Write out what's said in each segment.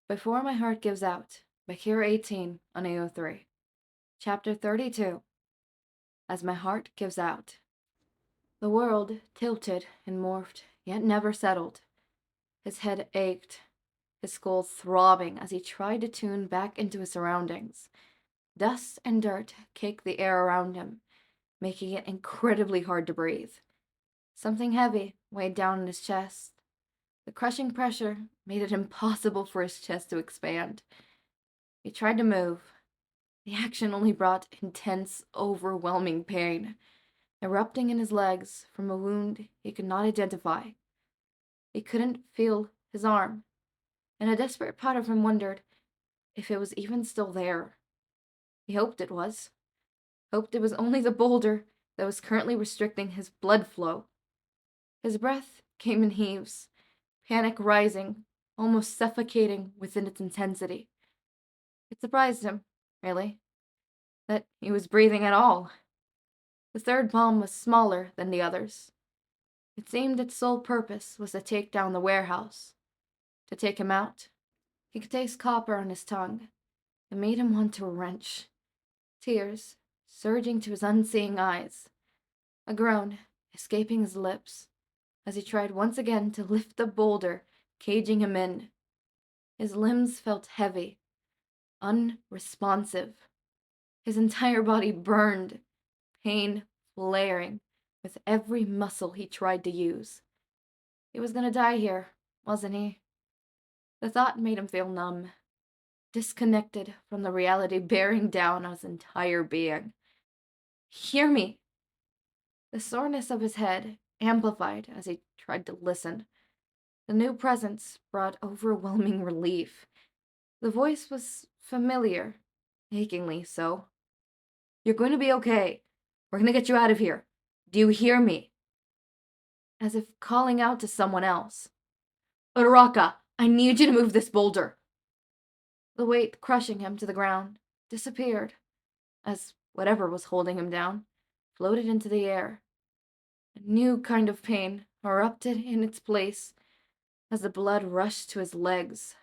Before My Heart Gives Out by Kira 18 on AO3. Chapter 32. As My Heart Gives Out. The world tilted and morphed, yet never settled. His head ached, his skull throbbing as he tried to tune back into his surroundings. Dust and dirt caked the air around him, making it incredibly hard to breathe. Something heavy weighed down in his chest. The crushing pressure made it impossible for his chest to expand. He tried to move. The action only brought intense, overwhelming pain, erupting in his legs from a wound he could not identify. He couldn't feel his arm, and a desperate part of him wondered if it was even still there. He hoped it was. Hoped it was only the boulder that was currently restricting his blood flow. His breath came in heaves, panic rising, almost suffocating within its intensity. It surprised him, really, that he was breathing at all. The third bomb was smaller than the others. It seemed its sole purpose was to take down the warehouse, to take him out. He could taste copper on his tongue. It made him want to wrench. Tears surging to his unseeing eyes. A groan escaping his lips as he tried once again to lift the boulder, caging him in. His limbs felt heavy, unresponsive. His entire body burned, pain flaring with every muscle he tried to use. He was gonna die here, wasn't he? The thought made him feel numb, disconnected from the reality bearing down on his entire being. Hear me! The soreness of his head amplified as he tried to listen. The new presence brought overwhelming relief. The voice was familiar, achingly so. You're going to be okay. We're going to get you out of here. Do you hear me? As if calling out to someone else. Uraraka, I need you to move this boulder. The weight crushing him to the ground disappeared as whatever was holding him down floated into the air. A new kind of pain erupted in its place as the blood rushed to his legs.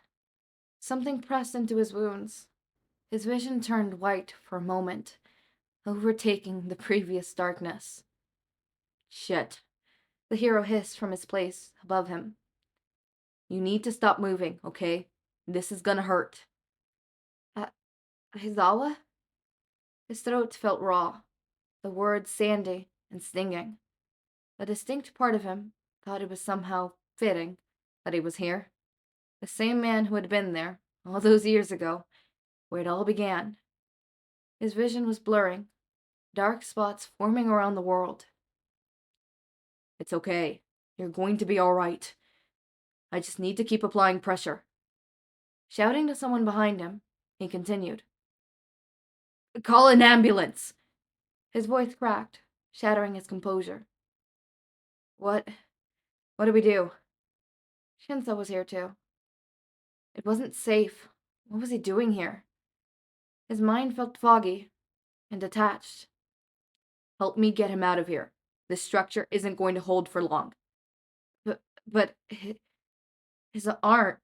Something pressed into his wounds. His vision turned white for a moment, overtaking the previous darkness. Shit. The hero hissed from his place above him. You need to stop moving, okay? This is gonna hurt. Aizawa? His throat felt raw, the words sandy and stinging. A distinct part of him thought it was somehow fitting that he was here. The same man who had been there, all those years ago, where it all began. His vision was blurring, dark spots forming around the world. It's okay. You're going to be all right. I just need to keep applying pressure. Shouting to someone behind him, he continued. Call an ambulance! His voice cracked, shattering his composure. What do we do? Shinsou was here too. It wasn't safe. What was he doing here? His mind felt foggy and detached. Help me get him out of here. This structure isn't going to hold for long. But his arm.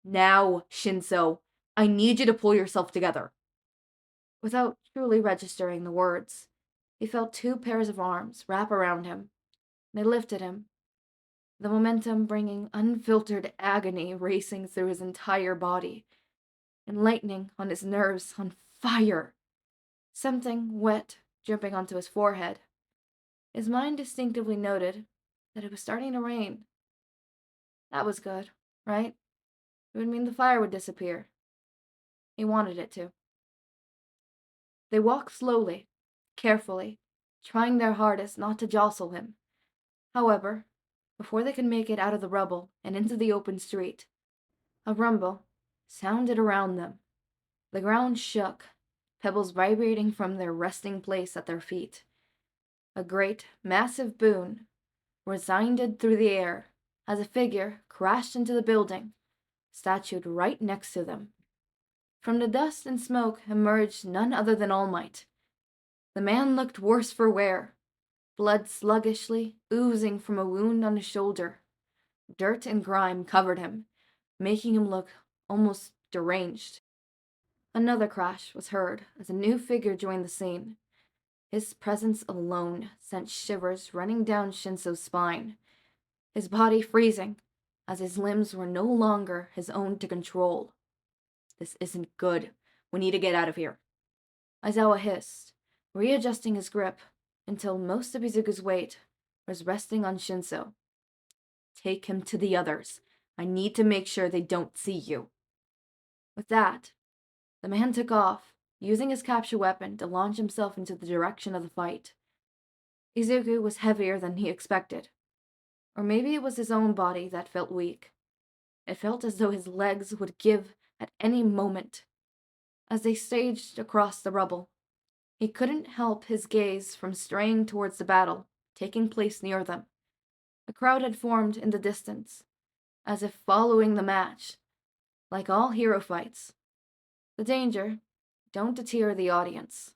Now, Shinsou, I need you to pull yourself together. Without truly registering the words, he felt two pairs of arms wrap around him. They lifted him, the momentum bringing unfiltered agony racing through his entire body, and lightning on his nerves on fire. Something wet dripping onto his forehead. His mind distinctively noted that it was starting to rain. That was good, right? It would mean the fire would disappear. He wanted it to. They walked slowly, carefully, trying their hardest not to jostle him. However, before they could make it out of the rubble and into the open street, a rumble sounded around them. The ground shook, pebbles vibrating from their resting place at their feet. A great, massive boon resounded through the air as a figure crashed into the building, statued right next to them. From the dust and smoke emerged none other than All Might. The man looked worse for wear, blood sluggishly oozing from a wound on his shoulder. Dirt and grime covered him, making him look almost deranged. Another crash was heard as a new figure joined the scene. His presence alone sent shivers running down Shinsou's spine, his body freezing, as his limbs were no longer his own to control. "This isn't good. We need to get out of here," Aizawa hissed, readjusting his grip until most of Izuku's weight was resting on Shinsou. "Take him to the others. I need to make sure they don't see you." With that, the man took off, using his capture weapon to launch himself into the direction of the fight. Izuku was heavier than he expected. Or maybe it was his own body that felt weak. It felt as though his legs would give at any moment. As they staged across the rubble, he couldn't help his gaze from straying towards the battle taking place near them. A crowd had formed in the distance, as if following the match. Like all hero fights, the danger don't deter the audience.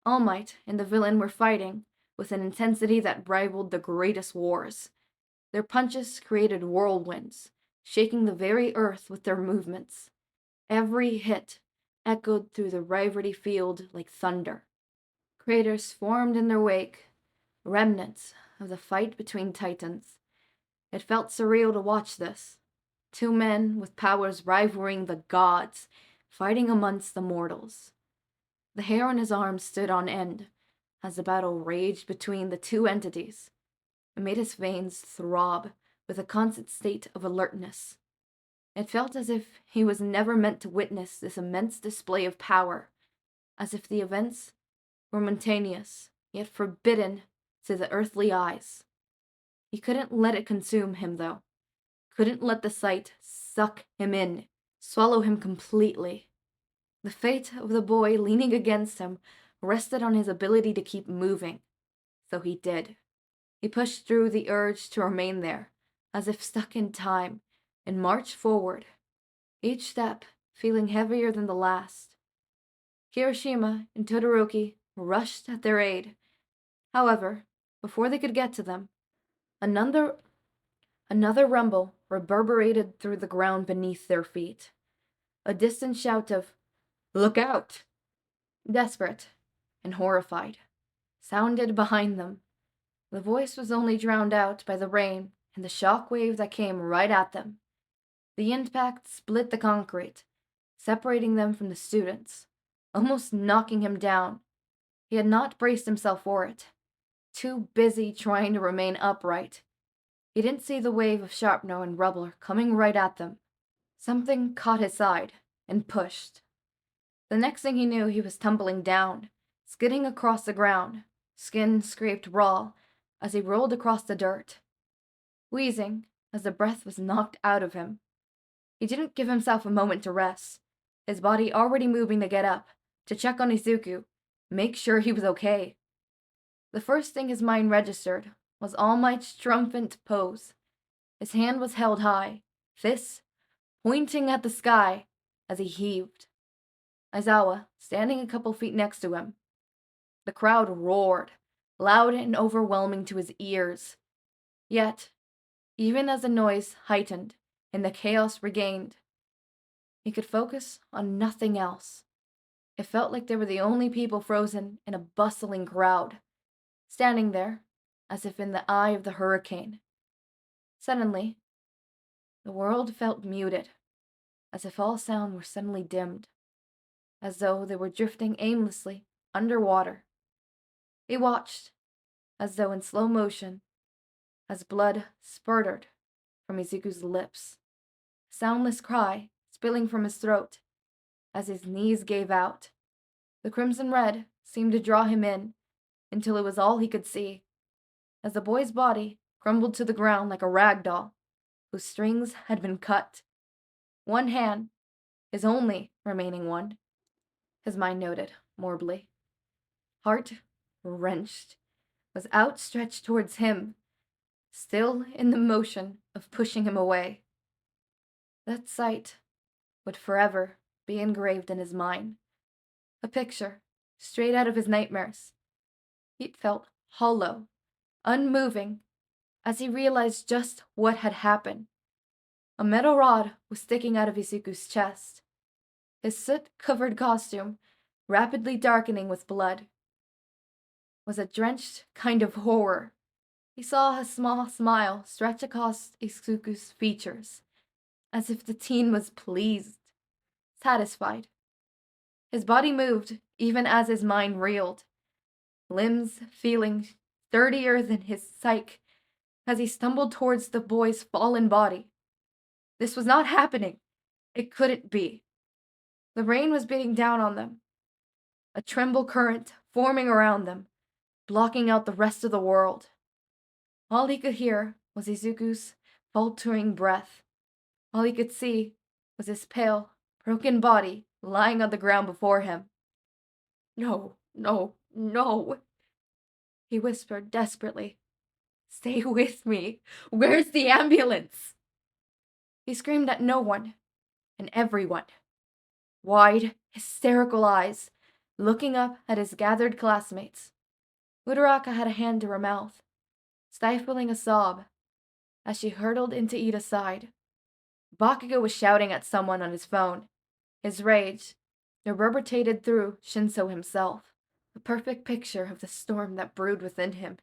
All Might and the villain were fighting with an intensity that rivaled the greatest wars. Their punches created whirlwinds, shaking the very earth with their movements. Every hit echoed through the rivalry field like thunder. Craters formed in their wake, remnants of the fight between titans. It felt surreal to watch this. Two men with powers rivaling the gods, fighting amongst the mortals. The hair on his arms stood on end as the battle raged between the two entities. It made his veins throb with a constant state of alertness. It felt as if he was never meant to witness this immense display of power, as if the events were mountainous, yet forbidden to the earthly eyes. He couldn't let it consume him, though. Couldn't let the sight suck him in, swallow him completely. The fate of the boy leaning against him rested on his ability to keep moving. So he did. He pushed through the urge to remain there, as if stuck in time, and marched forward, each step feeling heavier than the last. Kirishima and Todoroki rushed at their aid. However, before they could get to them, another rumble reverberated through the ground beneath their feet. A distant shout of, "Look out!" desperate and horrified, sounded behind them. The voice was only drowned out by the rain and the shock wave that came right at them. The impact split the concrete, separating them from the students, almost knocking him down. He had not braced himself for it, too busy trying to remain upright. He didn't see the wave of shrapnel and rubble coming right at them. Something caught his side and pushed. The next thing he knew, he was tumbling down, skidding across the ground, skin scraped raw as he rolled across the dirt, wheezing as the breath was knocked out of him. He didn't give himself a moment to rest, his body already moving to get up, to check on Izuku, make sure he was okay. The first thing his mind registered was All Might's triumphant pose. His hand was held high, fists pointing at the sky as he heaved. Aizawa, standing a couple feet next to him. The crowd roared, loud and overwhelming to his ears. Yet, even as the noise heightened and the chaos regained, he could focus on nothing else. It felt like they were the only people frozen in a bustling crowd, standing there as if in the eye of the hurricane. Suddenly, the world felt muted, as if all sound were suddenly dimmed, as though they were drifting aimlessly underwater. He watched, as though in slow motion, as blood spurted from Izuku's lips, a soundless cry spilling from his throat as his knees gave out. The crimson red seemed to draw him in until it was all he could see, as the boy's body crumbled to the ground like a rag doll whose strings had been cut. One hand, his only remaining one, his mind noted morbidly, heart-wrenched, was outstretched towards him, still in the motion of pushing him away. That sight would forever be engraved in his mind, a picture straight out of his nightmares. It felt hollow, unmoving, as he realized just what had happened. A metal rod was sticking out of Izuku's chest, His soot-covered costume, rapidly darkening with blood, was a drenched kind of horror. He saw a small smile stretch across Izuku's features, as if the teen was pleased, satisfied. His body moved, even as his mind reeled, limbs feeling sturdier than his psyche as he stumbled towards the boy's fallen body. This was not happening. It couldn't be. The rain was beating down on them, a tremble current forming around them, blocking out the rest of the world. All he could hear was Izuku's faltering breath. All he could see was his pale, broken body lying on the ground before him. No, no, no, he whispered desperately. Stay with me. Where's the ambulance? He screamed at no one and everyone. Wide, hysterical eyes, looking up at his gathered classmates. Uraraka had a hand to her mouth, stifling a sob as she hurtled into Ida's side. Bakugo was shouting at someone on his phone. His rage reverberated through Shinsou himself, a perfect picture of the storm that brewed within him.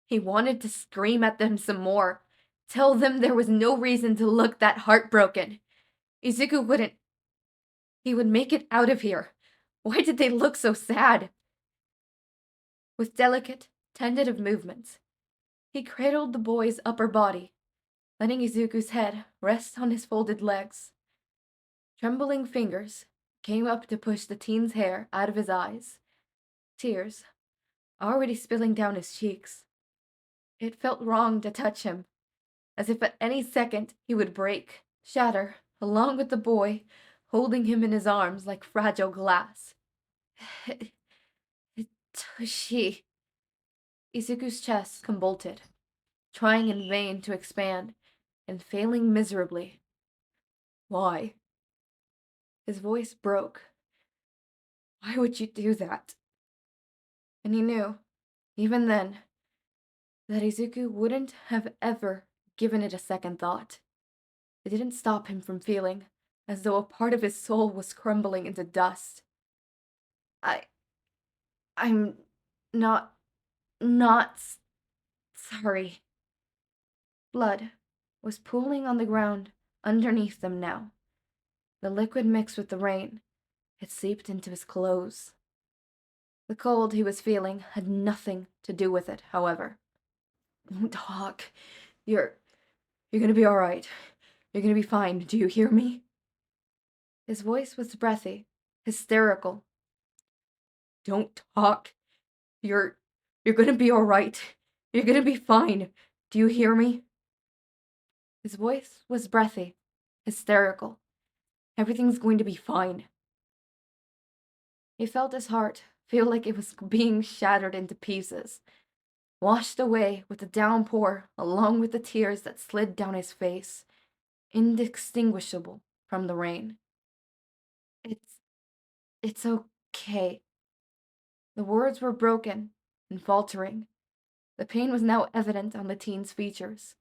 He wanted to scream at them some more, tell them there was no reason to look that heartbroken. Izuku wouldn't. He would make it out of here. Why did they look so sad? With delicate, tentative movements, he cradled the boy's upper body, letting Izuku's head rest on his folded legs. Trembling fingers came up to push the teen's hair out of his eyes, tears already spilling down his cheeks. It felt wrong to touch him, as if at any second he would break, shatter, along with the boy, holding him in his arms like fragile glass. Hitoshi. Izuku's chest convulsed, trying in vain to expand, and failing miserably. Why? His voice broke. Why would you do that? And he knew, even then, that Izuku wouldn't have ever given it a second thought. It didn't stop him from feeling as though a part of his soul was crumbling into dust. I'm not sorry. Blood was pooling on the ground underneath them now. The liquid mixed with the rain. It seeped into his clothes. The cold he was feeling had nothing to do with it, however. Don't talk. You're gonna be alright. You're gonna be fine. Do you hear me? His voice was breathy, hysterical. Don't talk. You're gonna be alright. You're gonna be fine. Do you hear me? His voice was breathy, hysterical. Everything's going to be fine. He felt his heart feel like it was being shattered into pieces, washed away with the downpour along with the tears that slid down his face, indistinguishable from the rain. It's okay. The words were broken and faltering. The pain was now evident on the teen's features.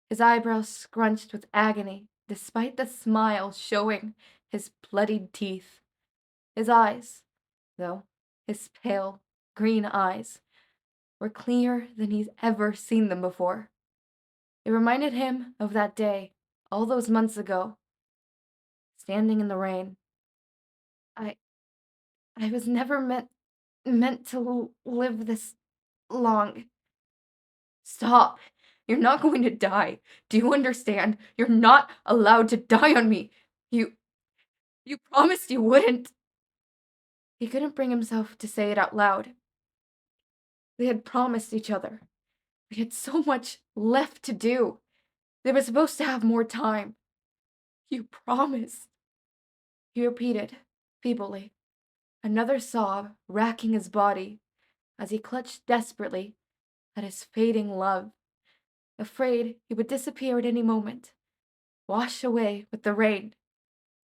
His eyebrows scrunched with agony, despite the smile showing his bloodied teeth. His eyes, though, his pale, green eyes, were clearer than he'd ever seen them before. It reminded him of that day, all those months ago, standing in the rain. I was never meant to live this long. Stop! You're not going to die. Do you understand? You're not allowed to die on me. You promised you wouldn't. He couldn't bring himself to say it out loud. They had promised each other. We had so much left to do. They were supposed to have more time. You promised. He repeated, feebly, another sob racking his body as he clutched desperately at his fading love, afraid he would disappear at any moment, wash away with the rain.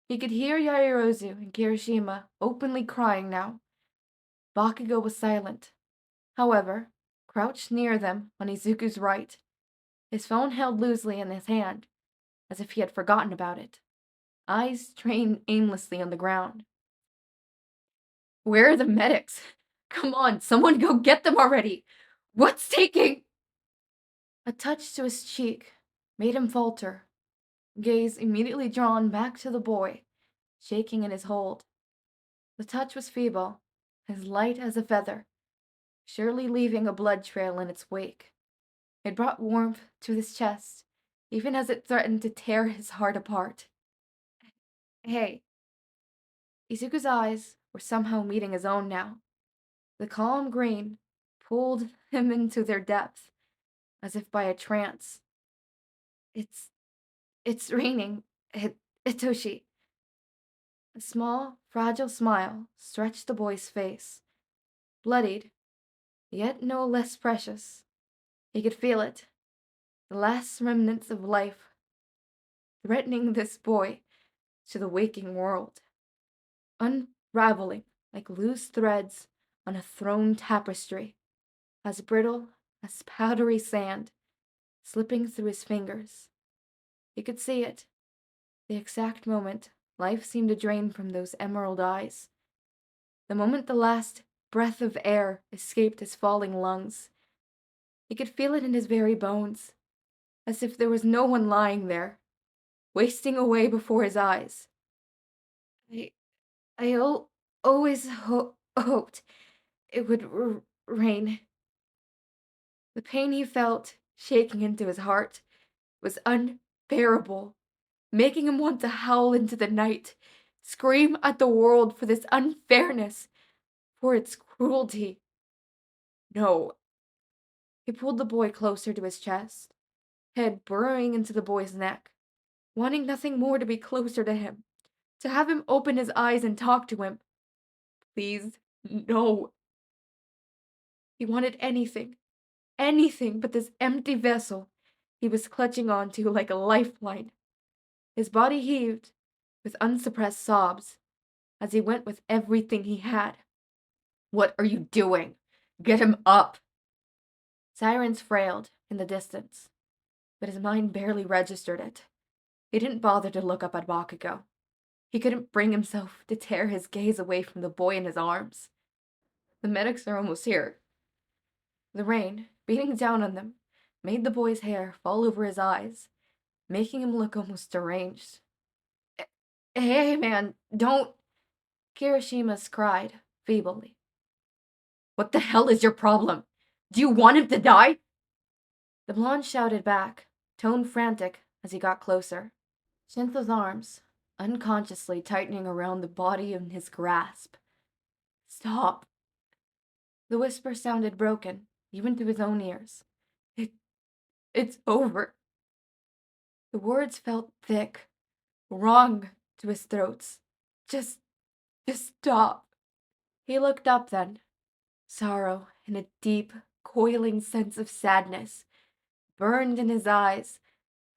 He could hear Yaoyorozu and Kirishima openly crying now. Bakugo was silent. However, crouched near them on Izuku's right, his phone held loosely in his hand, as if he had forgotten about it. eyes trained aimlessly on the ground. Where are the medics? Come on, someone go get them already! What's taking? A touch to his cheek made him falter, gaze immediately drawn back to the boy, shaking in his hold. The touch was feeble, as light as a feather, surely leaving a blood trail in its wake. It brought warmth to his chest, even as it threatened to tear his heart apart. Hey. Izuku's eyes were somehow meeting his own now. The calm green pulled him into their depth, as if by a trance. It's raining, Hitoshi. A small, fragile smile stretched the boy's face. Bloodied, yet no less precious. He could feel it, the last remnants of life, threatening this boy to the waking world, unraveling like loose threads on a thrown tapestry, as brittle as powdery sand, slipping through his fingers. He could see it, the exact moment life seemed to drain from those emerald eyes. The moment the last breath of air escaped his falling lungs. He could feel it in his very bones, as if there was no one lying there, wasting away before his eyes. I always hoped it would rain. The pain he felt shaking into his heart was unbearable, making him want to howl into the night, scream at the world for this unfairness, for its cruelty. No. He pulled the boy closer to his chest, head burrowing into the boy's neck, wanting nothing more to be closer to him, to have him open his eyes and talk to him. Please, no. He wanted anything but this empty vessel he was clutching onto like a lifeline. His body heaved with unsuppressed sobs as he went with everything he had. What are you doing? Get him up! Sirens frailed in the distance, but his mind barely registered it. He didn't bother to look up at Bakugo. He couldn't bring himself to tear his gaze away from the boy in his arms. The medics are almost here. The rain, beating down on them, made the boy's hair fall over his eyes, making him look almost deranged. Hey, man, don't... Kirishima's cried, feebly. What the hell is your problem? Do you want him to die? The blonde shouted back, tone frantic as he got closer. Shinsou's arms, unconsciously tightening around the body in his grasp. Stop. The whisper sounded broken, even to his own ears. It's over. The words felt thick, wrung to his throats. Just stop. He looked up then, sorrow and a deep, coiling sense of sadness burned in his eyes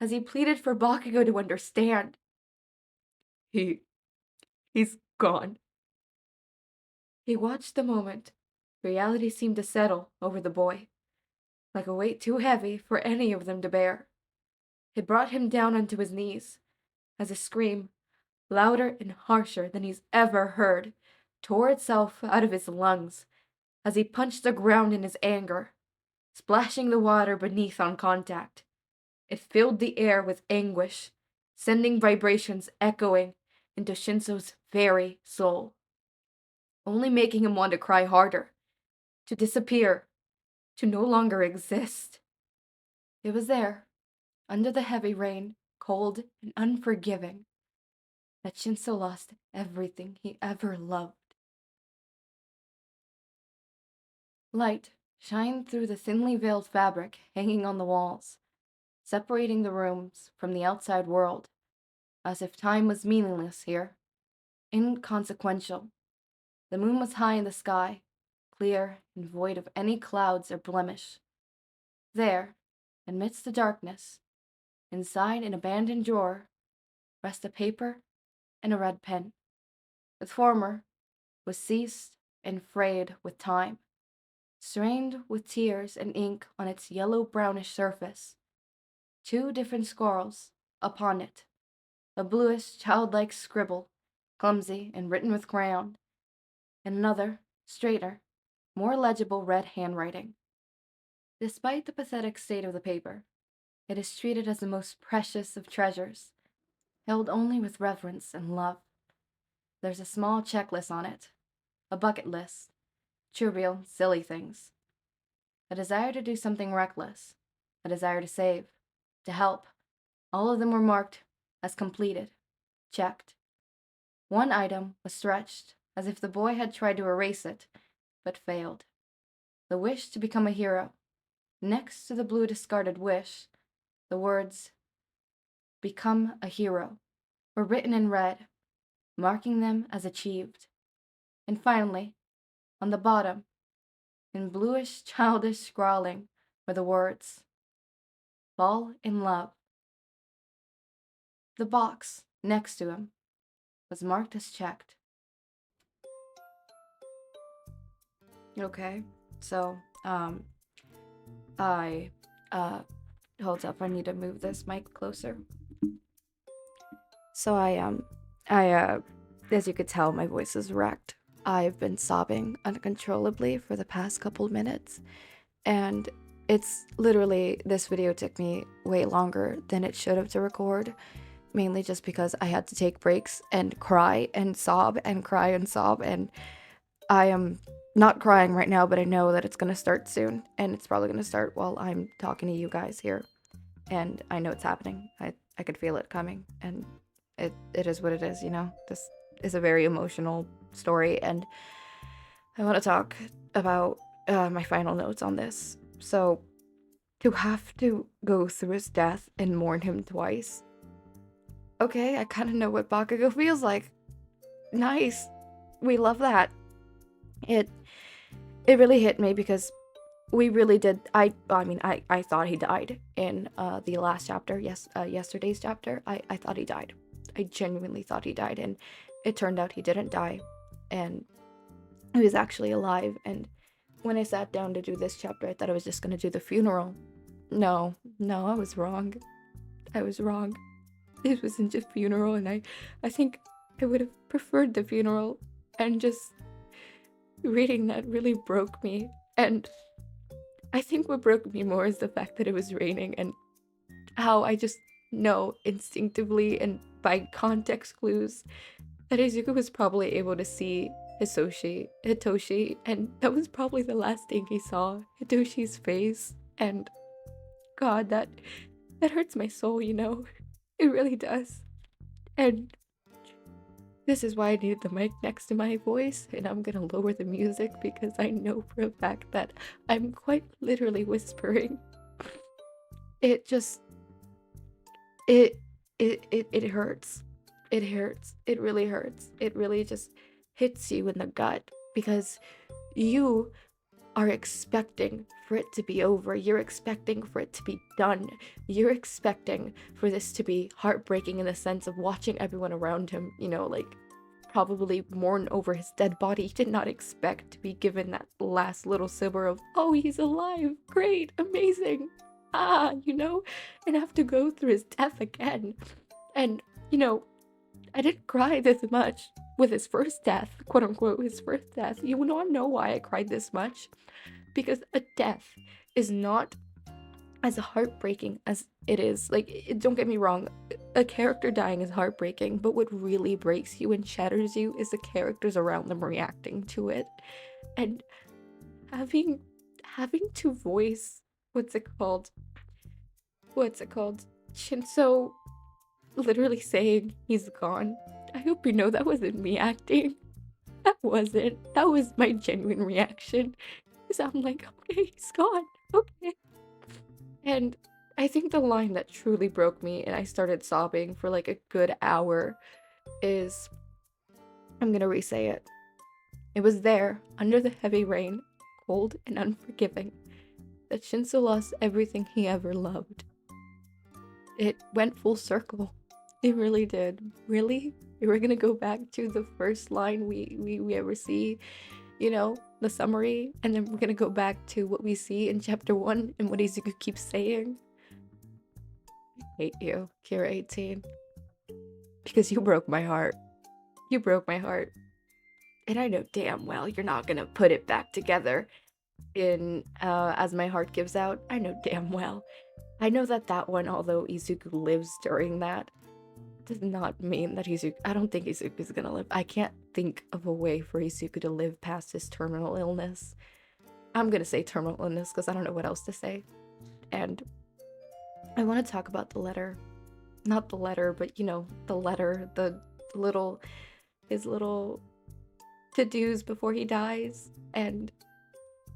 as he pleaded for Bakugo to understand. He's gone. He watched the moment reality seemed to settle over the boy, like a weight too heavy for any of them to bear. It brought him down onto his knees, as a scream, louder and harsher than he's ever heard, tore itself out of his lungs as he punched the ground in his anger, splashing the water beneath on contact. It filled the air with anguish, sending vibrations echoing into Shinsou's very soul, only making him want to cry harder, to disappear, to no longer exist. It was there, under the heavy rain, cold and unforgiving, that Shinsou lost everything he ever loved. Light shined through the thinly veiled fabric hanging on the walls, separating the rooms from the outside world, as if time was meaningless here, inconsequential. The moon was high in the sky, clear and void of any clouds or blemish. There, amidst the darkness, inside an abandoned drawer, rest a paper and a red pen. The former was seized and frayed with time, stained with tears and ink on its yellow-brownish surface. 2 different scrawls upon it, a bluish, childlike scribble, clumsy and written with crayon, and another, straighter, more legible red handwriting. Despite the pathetic state of the paper, it is treated as the most precious of treasures, held only with reverence and love. There's a small checklist on it, a bucket list, trivial, silly things. A desire to do something reckless, a desire to save, to help. All of them were marked as completed, checked. One item was stretched, as if the boy had tried to erase it, but failed. The wish to become a hero. Next to the blue discarded wish, the words, "Become a hero," were written in red, marking them as achieved. And finally, on the bottom, in bluish, childish scrawling, were the words, "Fall in love." The box next to him was marked as checked. Okay, so, I, hold up, I need to move this mic closer. So as you could tell, my voice is wrecked. I've been sobbing uncontrollably for the past couple minutes, and it's literally, this video took me way longer than it should have to record, mainly just because I had to take breaks and cry and sob and cry and sob, and I am not crying right now, but I know that it's gonna start soon, and it's probably gonna start while I'm talking to you guys here, and I know it's happening. I could feel it coming, and it is what it is, you know? This is a very emotional story, and I want to talk about my final notes on this. So, to have to go through his death and mourn him twice. Okay, I kind of know what Bakugo feels like. Nice. We love that. It really hit me because we really did. I thought he died in the last chapter. Yesterday's chapter. I thought he died. I genuinely thought he died, and it turned out he didn't die, and he was actually alive. And when I sat down to do this chapter, I thought I was just gonna do the funeral. No, I was wrong. I was wrong. It wasn't just funeral, and I think I would have preferred the funeral, and just reading that really broke me. And I think what broke me more is the fact that it was raining, and how I just know instinctively and by context clues that Izuku was probably able to see Hitoshi, and that was probably the last thing he saw, Hitoshi's face. And God, that hurts my soul, you know? It really does. And this is why I needed the mic next to my voice, and I'm gonna lower the music because I know for a fact that I'm quite literally whispering. It just, it hurts. It hurts. It really hurts. It really just hits you in the gut because you are expecting for it to be over. You're expecting for it to be done. You're expecting for this to be heartbreaking in the sense of watching everyone around him, you know, like probably mourn over his dead body. He did not expect to be given that last little sliver of, oh, he's alive. Great. Amazing. You know, and have to go through his death again. And, you know, I didn't cry this much with his first death, quote unquote, his first death. You wanna know why I cried this much? Because a death is not as heartbreaking as it is. Like, don't get me wrong, a character dying is heartbreaking, but what really breaks you and shatters you is the characters around them reacting to it. And having to voice, what's it called? Shinsou literally saying he's gone. I hope you know that wasn't me acting. That wasn't. That was my genuine reaction. Because I'm like, okay, he's gone. Okay. And I think the line that truly broke me and I started sobbing for like a good hour is, I'm gonna re-say it. It was there, under the heavy rain, cold and unforgiving, that Shinsou lost everything he ever loved. It went full circle. It really did. Really? We're gonna go back to the first line we ever see, you know, the summary, and then we're gonna go back to what we see in chapter 1 and what Izuku keeps saying. I hate you, Kira 18. because you broke my heart. You broke my heart. And I know damn well you're not gonna put it back together in As My Heart Gives Out. I know damn well. I know that one, although Izuku lives during that, does not mean that I don't think Izuku's gonna live. I can't think of a way for Izuku to live past his terminal illness. I'm gonna say terminal illness because I don't know what else to say. And I want to talk about the letter. Not the letter, but the letter, his little to-dos before he dies, and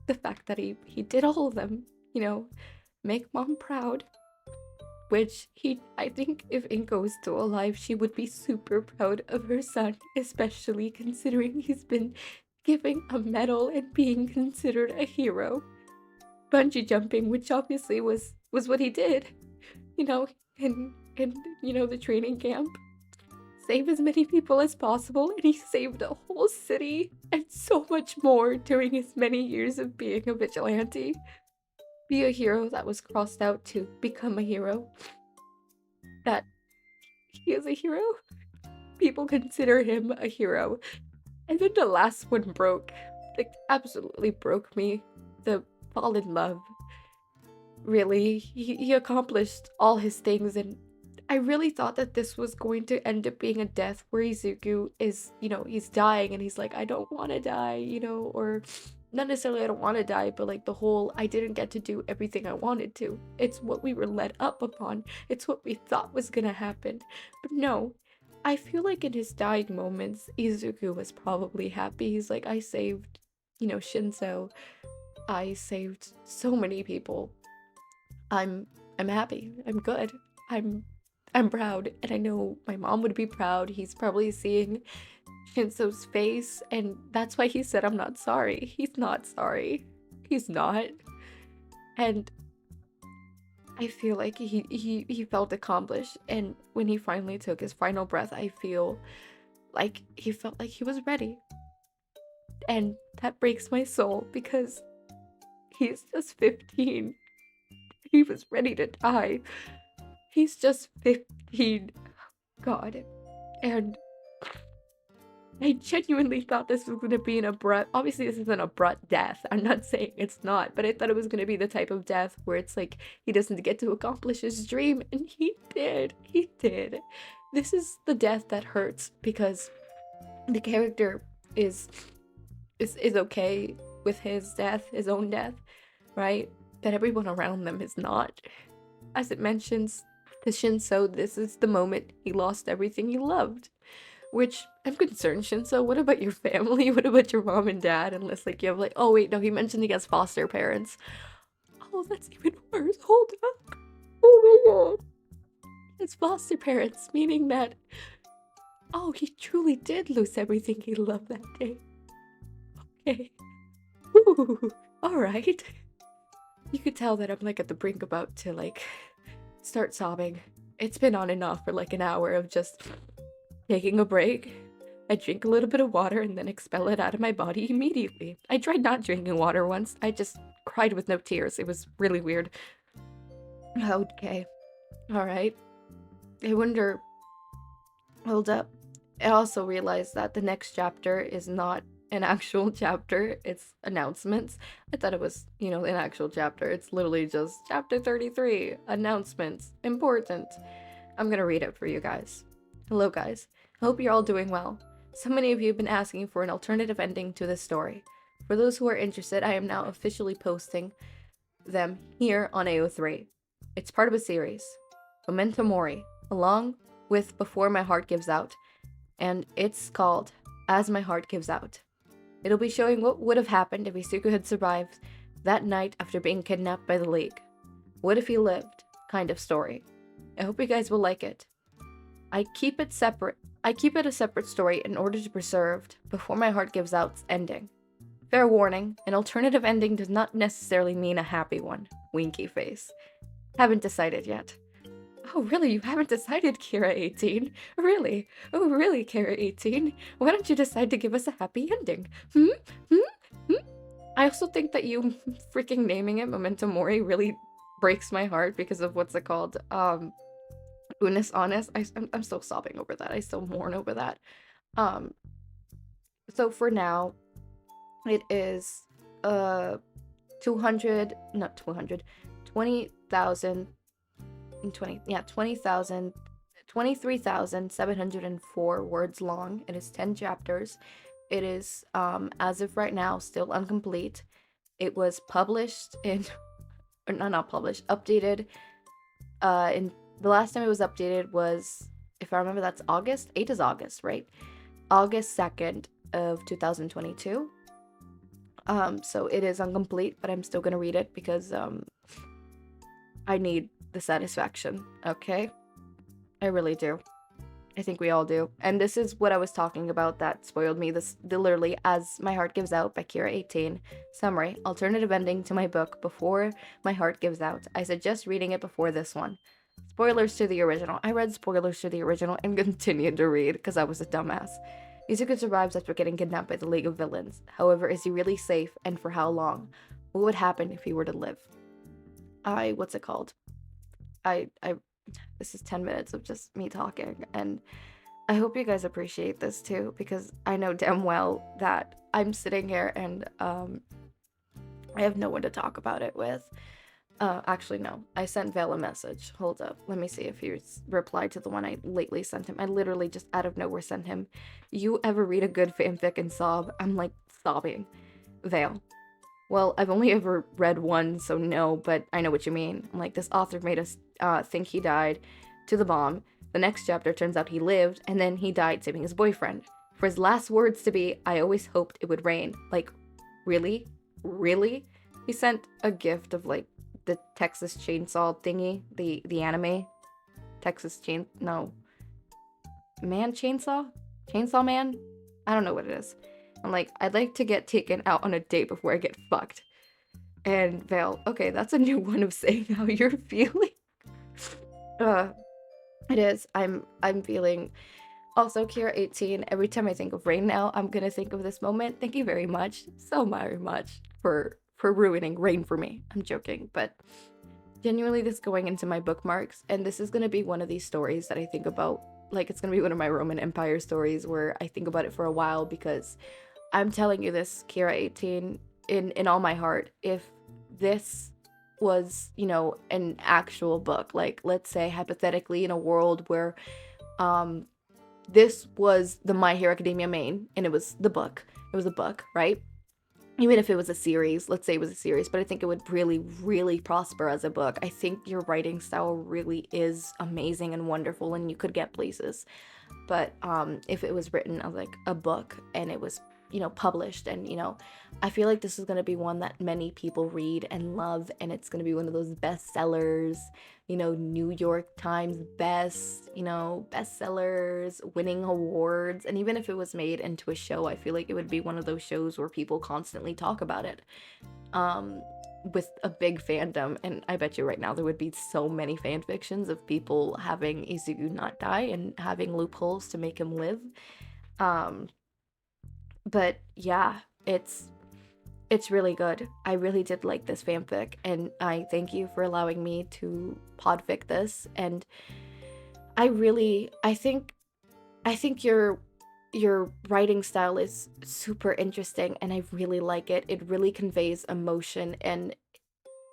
the fact that he did all of them, make mom proud. Which I think if Inko was still alive, she would be super proud of her son, especially considering he's been giving a medal and being considered a hero. Bungee jumping, which obviously was what he did, in the training camp. Save as many people as possible, and he saved a whole city and so much more during his many years of being a vigilante. Be a hero that was crossed out to become a hero. That he is a hero. People consider him a hero. And then the last one broke. Absolutely broke me. The fall in love. Really, he accomplished all his things, and I really thought that this was going to end up being a death where Izuku is, he's dying and he's like, I don't want to die, or not necessarily I don't want to die, but like the whole I didn't get to do everything I wanted to. It's what we were led up upon. It's what we thought was gonna happen. But no, I feel like in his dying moments, Izuku was probably happy. He's like, I saved, Shinsou. I saved so many people. I'm happy. I'm good. I'm proud, and I know my mom would be proud. He's probably seeing Shinsou's face, and that's why he said, I'm not sorry. He's not sorry. He's not. And I feel like he felt accomplished, and when he finally took his final breath, I feel like he felt like he was ready. And that breaks my soul, because he's just 15. He was ready to die. He's just 15. God. And I genuinely thought this was going to be an abrupt... Obviously, this isn't an abrupt death. I'm not saying it's not. But I thought it was going to be the type of death where it's like he doesn't get to accomplish his dream. And he did. He did. This is the death that hurts, because the character is okay with his death, his own death, right? But everyone around them is not. As it mentions, to Shinsou, this is the moment he lost everything he loved. Which, I'm concerned, Shinsou, what about your family? What about your mom and dad? Unless, you have, oh wait, no, he mentioned he has foster parents. Oh, that's even worse. Hold up. Oh my god. It's foster parents, meaning that, oh, he truly did lose everything he loved that day. Okay. Ooh, alright. You could tell that I'm, at the brink about to, start sobbing. It's been on and off for, an hour of just taking a break. I drink a little bit of water and then expel it out of my body immediately. I tried not drinking water once. I just cried with no tears. It was really weird. Okay. Alright. I wonder... Hold up. I also realized that the next chapter is not an actual chapter, it's announcements. I thought it was, an actual chapter. It's literally just chapter 33, announcements, important. I'm gonna read it for you guys. Hello guys, I hope you're all doing well. So many of you have been asking for an alternative ending to this story. For those who are interested, I am now officially posting them here on AO3. It's part of a series, Memento Mori, along with Before My Heart Gives Out, and it's called As My Heart Gives Out. It'll be showing what would have happened if Izuku had survived that night after being kidnapped by the League. What if he lived? Kind of story. I hope you guys will like it. I keep it a separate story in order to preserve Before My Heart Gives Out's ending. Fair warning, an alternative ending does not necessarily mean a happy one. Winky face. Haven't decided yet. Oh, really? You haven't decided, Kira18? Really? Oh, really, Kira18? Why don't you decide to give us a happy ending? I also think that you freaking naming it Memento Mori really breaks my heart because of what's it called? Unis honest. I'm still sobbing over that. I still mourn over that. Um, so for now, it is 200, not 200, 20,000 20, yeah, 20,000, 23,704 words long. It is 10 chapters. It is, as of right now, still incomplete. It was published in, or not published, updated, in, the last time it was updated was, if I remember, that's August. 8 is August, right? August 2nd of 2022. So it is incomplete, but I'm still gonna read it because, I need the satisfaction, okay? I really do. I think we all do. And this is what I was talking about that spoiled me. This literally, As My Heart Gives Out by Kira 18. Summary, alternative ending to my book Before My Heart Gives Out. I suggest reading it before this one. Spoilers to the original. I read spoilers to the original and continued to read because I was a dumbass. Izuku survives after getting kidnapped by the League of Villains. However, is he really safe, and for how long? What would happen if he were to live? What's it called? I this is 10 minutes of just me talking, and I hope you guys appreciate this too, because I know damn well that I'm sitting here and I have no one to talk about it with. Actually, no. I sent Vale a message. Hold up. Let me see if he's replied to the one I lately sent him. I literally just out of nowhere sent him, "You ever read a good fanfic and sob?" I'm like sobbing. Vale. Well, I've only ever read one, so no, but I know what you mean. I'm like, this author made us think he died to the bomb. The next chapter turns out he lived, and then he died saving his boyfriend. For his last words to be, "I always hoped it would rain." Like, really? Really? He sent a gift of, like, the Texas Chainsaw thingy, the anime. No. Man Chainsaw? Chainsaw Man? I don't know what it is. I'm like, "I'd like to get taken out on a date before I get fucked." And Vale, okay, that's a new one of saying how you're feeling. uh, it is. I'm feeling. Also, Kira 18, every time I think of rain now, I'm gonna think of this moment. Thank you very much, so very much, for ruining rain for me. I'm joking, but genuinely this going into my bookmarks, and this is gonna be one of these stories that I think about. Like, it's gonna be one of my Roman Empire stories where I think about it for a while, because I'm telling you this, Kira 18, in all my heart. If this was, an actual book, like, let's say hypothetically in a world where this was the My Hero Academia main and it was a book, right? Even if it was a series, let's say it was a series, but I think it would really, really prosper as a book. I think your writing style really is amazing and wonderful, and you could get places. But if it was written as like a book and it was, published, and I feel like this is going to be one that many people read and love, and it's going to be one of those bestsellers, New York Times bestsellers, winning awards. And even if it was made into a show, I feel like it would be one of those shows where people constantly talk about it, with a big fandom. And I bet you right now there would be so many fan fictions of people having Izuku not die and having loopholes to make him live. But yeah, it's really good. I really did like this fanfic, and I thank you for allowing me to podfic this. And I think your writing style is super interesting, and I really like it. It really conveys emotion, and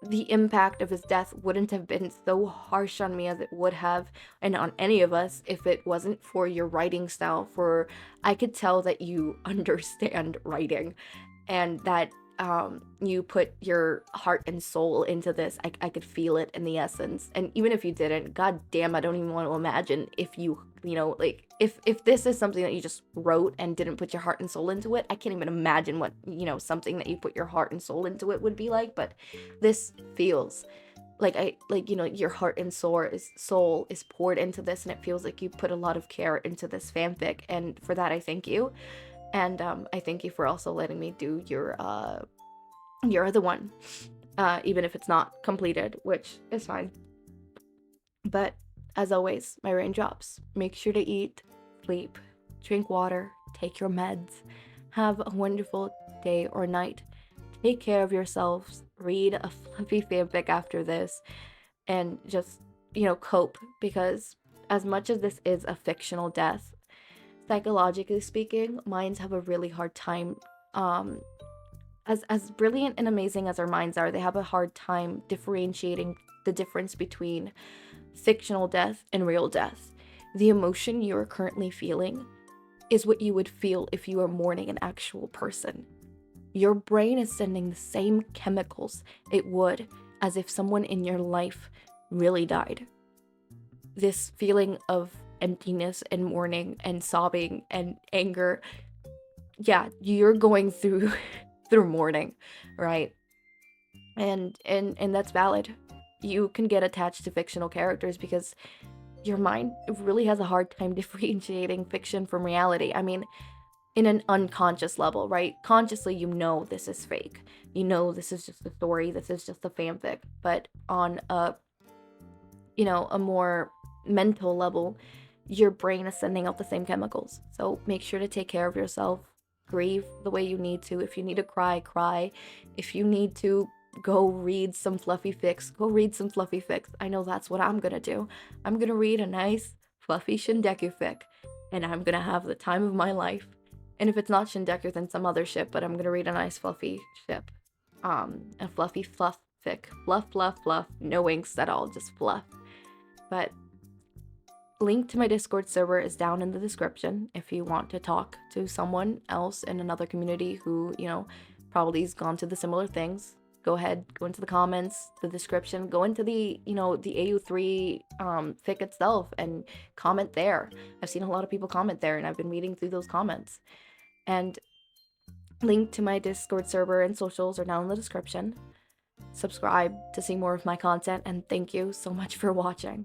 the impact of his death wouldn't have been so harsh on me as it would have, and on any of us, if it wasn't for your writing style. For I could tell that you understand writing, and that you put your heart and soul into this. I could feel it in the essence. And even if you didn't, god damn, I don't even want to imagine if like, if this is something that you just wrote and didn't put your heart and soul into it. I can't even imagine what, something that you put your heart and soul into it would be like. But this feels like, your heart and soul is poured into this, and it feels like you put a lot of care into this fanfic, and for that I thank you. And I thank you for also letting me do your other one, even if it's not completed, which is fine. But as always, my raindrops, make sure to eat, sleep, drink water, take your meds, have a wonderful day or night, take care of yourselves, read a fluffy fanfic after this, and just, cope, because as much as this is a fictional death, psychologically speaking, minds have a really hard time, as brilliant and amazing as our minds are, they have a hard time differentiating the difference between fictional death and real death. The emotion you are currently feeling is what you would feel if you were mourning an actual person. Your brain is sending the same chemicals it would as if someone in your life really died. This feeling of emptiness and mourning and sobbing and anger, yeah, you're going through through mourning, right? And that's valid. You can get attached to fictional characters because your mind really has a hard time differentiating fiction from reality. I mean, in an unconscious level, right? Consciously, you know this is fake. You know this is just a story. This is just a fanfic. But on a, a more mental level, your brain is sending out the same chemicals. So make sure to take care of yourself. Grieve the way you need to. If you need to cry, cry. If you need to go read some fluffy fics, go read some fluffy fics. I know that's what I'm gonna do. I'm gonna read a nice fluffy shindeku fic, and I'm gonna have the time of my life. And if it's not shindeku, then some other ship, but I'm gonna read a nice fluffy ship. A fluffy fluff fic. Fluff, fluff, fluff. No inks at all, just fluff. But link to my Discord server is down in the description if you want to talk to someone else in another community who, probably has gone to the similar things. Go ahead, go into the comments, the description, go into the, the AU3 fic itself and comment there. I've seen a lot of people comment there and I've been reading through those comments. And link to my Discord server and socials are down in the description. Subscribe to see more of my content, and thank you so much for watching.